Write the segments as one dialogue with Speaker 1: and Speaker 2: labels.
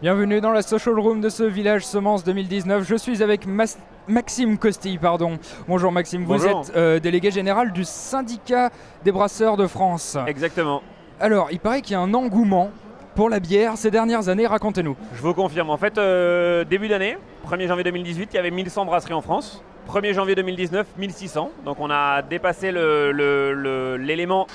Speaker 1: Bienvenue dans la social room de ce village Semence 2019. Je suis avec Maxime Costille, pardon. Bonjour Maxime,
Speaker 2: Bonjour.
Speaker 1: vous êtes délégué général du syndicat des brasseurs de France.
Speaker 2: Exactement.
Speaker 1: Alors, il paraît qu'il y a un engouement pour la bière ces dernières années, racontez-nous.
Speaker 2: Je vous confirme. En fait, début d'année, 1er janvier 2018, il y avait 1100 brasseries en France. 1er janvier 2019, 1600. Donc on a dépassé l'élément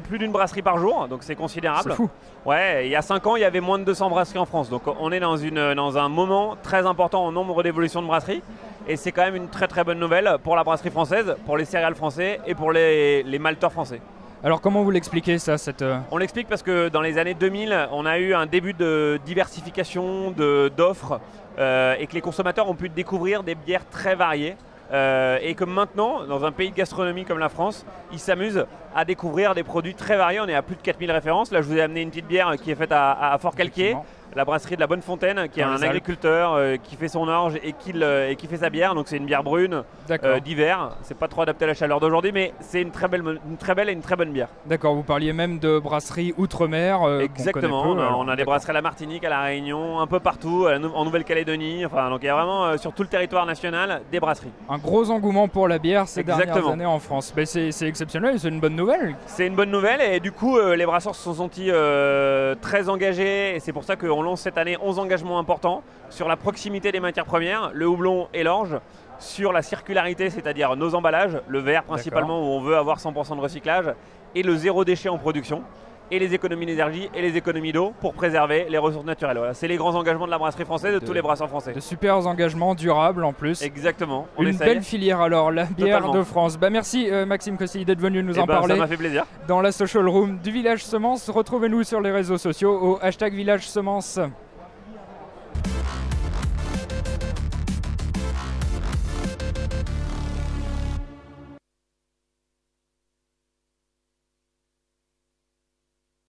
Speaker 2: plus d'une brasserie par jour. Donc c'est considérable.
Speaker 1: C'est fou.
Speaker 2: Ouais, il y a 5 ans, il y avait moins de 200 brasseries en France. Donc on est dans un moment très important en nombre d'évolutions de brasseries. Et c'est quand même une très très bonne nouvelle pour la brasserie française, pour les céréales français et pour les malteurs français.
Speaker 1: Alors comment vous l'expliquez ça
Speaker 2: On l'explique parce que dans les années 2000, on a eu un début de diversification d'offres et que les consommateurs ont pu découvrir des bières très variées. Et que maintenant, dans un pays de gastronomie comme la France, ils s'amusent à découvrir des produits très variés. On est à plus de 4000 références. Là, je vous ai amené une petite bière qui est faite à Fort-Calquier, la brasserie de la Bonne Fontaine, qui est un agriculteur qui fait son orge et qui fait sa bière. Donc c'est une bière brune d'hiver. C'est pas trop adapté à la chaleur d'aujourd'hui, mais c'est une très belle et une très bonne bière.
Speaker 1: D'accord, vous parliez même de brasserie outre-mer.
Speaker 2: Exactement, on a des brasseries à la Martinique, à la Réunion, un peu partout, en Nouvelle-Calédonie. Enfin, donc il y a vraiment sur tout le territoire national des brasseries.
Speaker 1: Un gros engouement pour la bière ces dernières années en France. Mais c'est exceptionnel, c'est une bonne nouvelle.
Speaker 2: C'est une bonne nouvelle et du coup les brasseurs se sont sentis très engagés et c'est pour ça qu'on lance cette année 11 engagements importants sur la proximité des matières premières, le houblon et l'orge, sur la circularité, c'est-à-dire nos emballages, le verre principalement où on veut avoir 100% de recyclage et le zéro déchet en production. Et les économies d'énergie et les économies d'eau pour préserver les ressources naturelles. Voilà, c'est les grands engagements de la brasserie française, de tous les brasseurs français.
Speaker 1: De super engagements durables en plus.
Speaker 2: Exactement.
Speaker 1: Une belle filière alors, la bière de France. Bah merci Maxime Costille d'être venu nous en parler.
Speaker 2: Ça m'a fait plaisir.
Speaker 1: Dans la social room du Village Semence, retrouvez-nous sur les réseaux sociaux au #Village Semence.